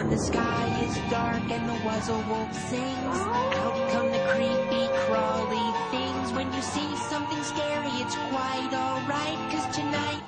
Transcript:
the sky is dark and the wuzzle wolf sings. Out come the creepy crawly things. When you see something scary, it's quite alright, 'cause tonight